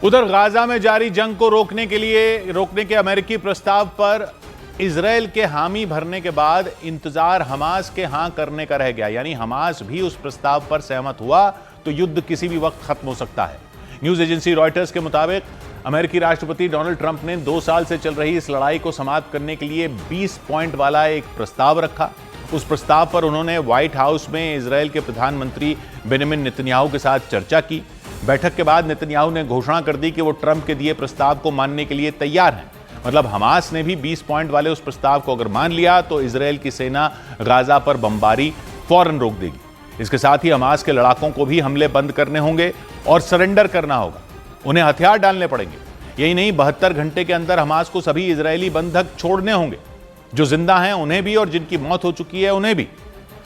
उधर गाजा में जारी जंग को रोकने के अमेरिकी प्रस्ताव पर इजरायल के हामी भरने के बाद इंतजार हमास के हां करने का रह गया। यानी हमास भी उस प्रस्ताव पर सहमत हुआ तो युद्ध किसी भी वक्त खत्म हो सकता है। न्यूज एजेंसी रॉयटर्स के मुताबिक अमेरिकी राष्ट्रपति डोनाल्ड ट्रंप ने 2 साल से चल रही इस लड़ाई को समाप्त करने के लिए 20 पॉइंट वाला एक प्रस्ताव रखा। उस प्रस्ताव पर उन्होंने व्हाइट हाउस में इजरायल के प्रधानमंत्री बेंजामिन नेतन्याहू के साथ चर्चा की। बैठक के बाद नेतन्याहू ने घोषणा कर दी कि वो ट्रंप के दिए प्रस्ताव को मानने के लिए तैयार हैं। मतलब हमास ने भी 20 पॉइंट वाले उस प्रस्ताव को अगर मान लिया तो इजरायल की सेना गाजा पर बमबारी फौरन रोक देगी। इसके साथ ही हमास के लड़ाकों को भी हमले बंद करने होंगे और सरेंडर करना होगा। उन्हें हथियार डालने पड़ेंगे। यही नहीं, 72 घंटे के अंदर हमास को सभी इजरायली बंधक छोड़ने होंगे, जो जिंदा हैं उन्हें भी और जिनकी मौत हो चुकी है उन्हें भी।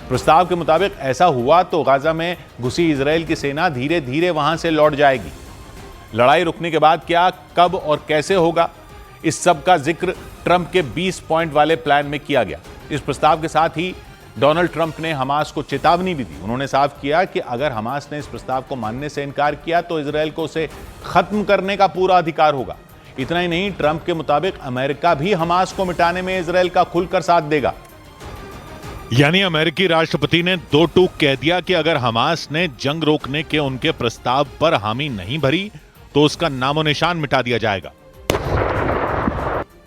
प्रस्ताव के मुताबिक ऐसा हुआ तो गाजा में घुसी इजरायल की सेना धीरे धीरे वहां से लौट जाएगी। लड़ाई रुकने के बाद क्या, कब और कैसे होगा, इस सब का जिक्र ट्रंप के 20 पॉइंट वाले प्लान में किया गया। इस प्रस्ताव के साथ ही डोनाल्ड ट्रंप ने हमास को चेतावनी भी दी। उन्होंने साफ किया कि अगर हमास ने इस प्रस्ताव को मानने से इनकार किया तो इजरायल को उसे खत्म करने का पूरा अधिकार होगा। इतना ही नहीं, ट्रंप के मुताबिक अमेरिका भी हमास को मिटाने में इजरायल का खुलकर साथ देगा। यानी अमेरिकी राष्ट्रपति ने 2 टूक कह दिया कि अगर हमास ने जंग रोकने के उनके प्रस्ताव पर हामी नहीं भरी तो उसका नामो निशान मिटा दिया जाएगा।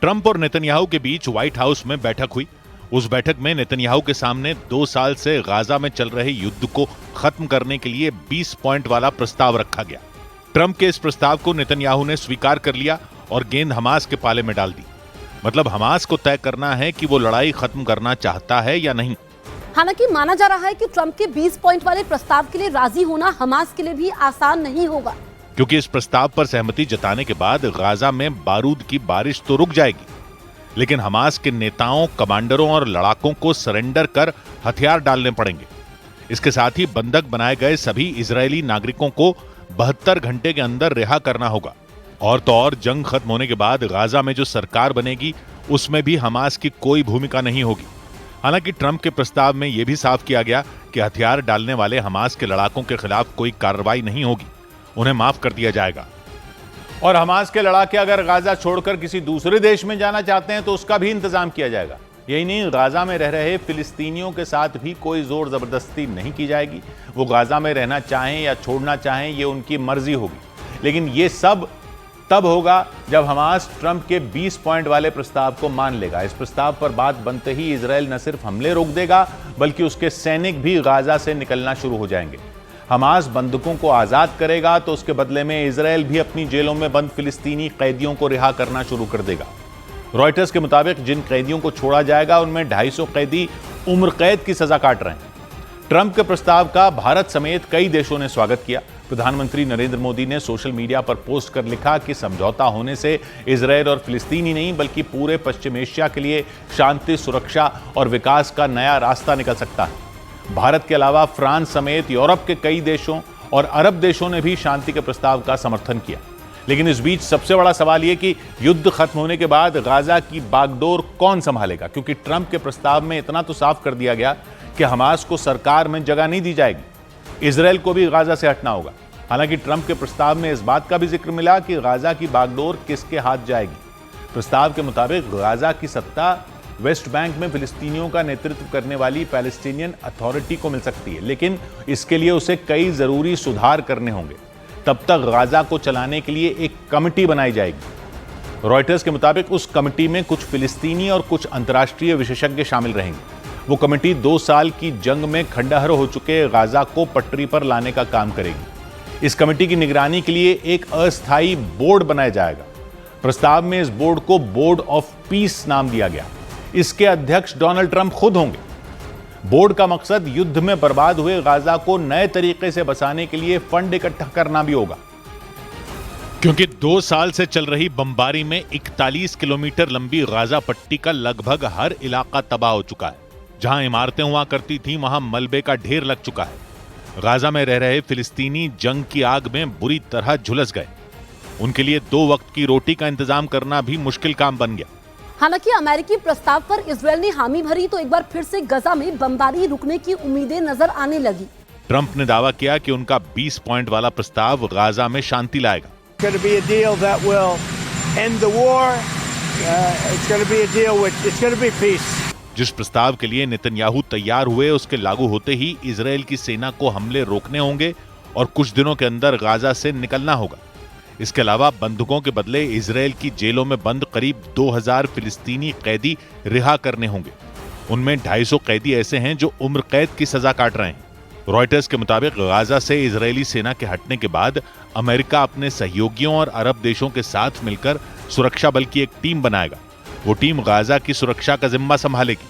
ट्रंप और नेतन्याहू के बीच व्हाइट हाउस में बैठक हुई। उस बैठक में नेतन्याहू के सामने 2 साल से गाजा में चल रहे युद्ध को खत्म करने के लिए 20 पॉइंट वाला प्रस्ताव रखा गया। ट्रंप के इस प्रस्ताव को नेतन्याहू ने स्वीकार कर लिया और गेंद हमास के पाले में डाल दी। मतलब हमास को तय करना है कि वो लड़ाई खत्म करना चाहता है या नहीं। हालांकि माना जा रहा है कि ट्रंप के 20 पॉइंट वाले प्रस्ताव के लिए राजी होना हमास के लिए भी आसान नहीं होगा, क्योंकि इस प्रस्ताव पर सहमति जताने के बाद गाजा में बारूद की बारिश तो रुक जाएगी, लेकिन हमास के नेताओं, कमांडरों और लड़ाकों को सरेंडर कर हथियार डालने पड़ेंगे। इसके साथ ही बंधक बनाए गए सभी इजरायली नागरिकों को 72 घंटे के अंदर रिहा करना होगा। और तो और जंग खत्म होने के बाद गाजा में जो सरकार बनेगी उसमें भी हमास की कोई भूमिका नहीं होगी। हालांकि ट्रंप के प्रस्ताव में यह भी साफ किया गया कि हथियार डालने वाले हमास के लड़ाकों के खिलाफ कोई कार्रवाई नहीं होगी, उन्हें माफ कर दिया जाएगा। और हमास के लड़ाके अगर गाजा छोड़कर किसी दूसरे देश में जाना चाहते हैं तो उसका भी इंतजाम किया जाएगा। यही नहीं, गाजा में रह रहे फिलिस्तीनियों के साथ भी कोई जोर जबरदस्ती नहीं की जाएगी। वो गाजा में रहना चाहें या छोड़ना चाहें, ये उनकी मर्जी होगी। लेकिन ये सब तब होगा जब हमास ट्रंप के 20 पॉइंट वाले प्रस्ताव को मान लेगा। इस प्रस्ताव पर बात बनते ही इजरायल न सिर्फ हमले रोक देगा बल्कि उसके सैनिक भी गाजा से निकलना शुरू हो जाएंगे। हमास बंधकों को आजाद करेगा तो उसके बदले में इजरायल भी अपनी जेलों में बंद फिलिस्तीनी कैदियों को रिहा करना शुरू कर देगा। रॉयटर्स के मुताबिक जिन कैदियों को छोड़ा जाएगा उनमें 250 कैदी उम्र कैद की सजा काट रहे हैं। ट्रंप के प्रस्ताव का भारत समेत कई देशों ने स्वागत किया। प्रधानमंत्री नरेंद्र मोदी ने सोशल मीडिया पर पोस्ट कर लिखा कि समझौता होने से इजरायल और फिलिस्तीनी नहीं बल्कि पूरे पश्चिम एशिया के लिए शांति, सुरक्षा और विकास का नया रास्ता निकल सकता है। भारत के अलावा फ्रांस समेत यूरोप के कई देशों और अरब देशों ने भी शांति के प्रस्ताव का समर्थन किया। लेकिन इस बीच सबसे बड़ा सवाल यह कि युद्ध खत्म होने के बाद गाजा की बागडोर कौन संभालेगा, क्योंकि ट्रंप के प्रस्ताव में इतना तो साफ कर दिया गया कि हमास को सरकार में जगह नहीं दी जाएगी, इजरायल को भी गाजा से हटना होगा। हालांकि ट्रंप के प्रस्ताव में इस बात का भी जिक्र मिला कि गाजा की बागडोर किसके हाथ जाएगी। प्रस्ताव के मुताबिक गाजा की सत्ता वेस्ट बैंक में फिलिस्तीनियों का नेतृत्व करने वाली पैलेस्टीनियन अथॉरिटी को मिल सकती है, लेकिन इसके लिए उसे कई जरूरी सुधार करने होंगे। तब तक गाजा को चलाने के लिए एक कमेटी बनाई जाएगी। रॉयटर्स के मुताबिक उस कमेटी में कुछ फिलिस्तीनी और कुछ अंतर्राष्ट्रीय विशेषज्ञ शामिल रहेंगे। वो कमेटी 2 साल की जंग में खंडहर हो चुके गाजा को पटरी पर लाने का काम करेगी। इस कमेटी की निगरानी के लिए एक अस्थायी बोर्ड बनाया जाएगा। प्रस्ताव में इस बोर्ड को बोर्ड ऑफ पीस नाम दिया गया। इसके अध्यक्ष डोनाल्ड ट्रंप खुद होंगे। बोर्ड का मकसद युद्ध में बर्बाद हुए गाजा को नए तरीके से बसाने के लिए फंड इकट्ठा करना भी होगा, क्योंकि 2 साल से चल रही बमबारी में 41 किलोमीटर लंबी गाजा पट्टी का लगभग हर इलाका तबाह हो चुका है। जहां इमारतें हुआ करती थीं वहां मलबे का ढेर लग चुका है। गाजा में रह रहे फिलिस्तीनी जंग की आग में बुरी तरह झुलस गए। उनके लिए 2 वक्त की रोटी का इंतजाम करना भी मुश्किल काम बन गया। हालांकि अमेरिकी प्रस्ताव पर इजरायल ने हामी भरी तो एक बार फिर से गाजा में बमबारी रुकने की उम्मीदें नजर आने लगी। ट्रंप ने दावा किया कि उनका 20 पॉइंट वाला प्रस्ताव गाजा में शांति लाएगा। going to be a deal that will end the war. It's going to be a deal with, it's going to be peace. जिस प्रस्ताव के लिए नेतन्याहू तैयार हुए उसके लागू होते ही इजरायल की सेना को हमले रोकने होंगे और कुछ दिनों के अंदर गाजा से निकलना होगा। इसके अलावा बंधुकों के बदले इजरायल की जेलों में बंद करीब 2000 फिलिस्तीनी कैदी रिहा करने होंगे। उनमें 250 कैदी ऐसे हैं जो उम्र कैद की सजा काट रहे हैं। रॉयटर्स के मुताबिक गाजा से इजरायली सेना के हटने के बाद अमेरिका अपने सहयोगियों और अरब देशों के साथ मिलकर सुरक्षा बल की एक टीम बनाएगा। वो टीम गाजा की सुरक्षा का जिम्मा संभालेगी।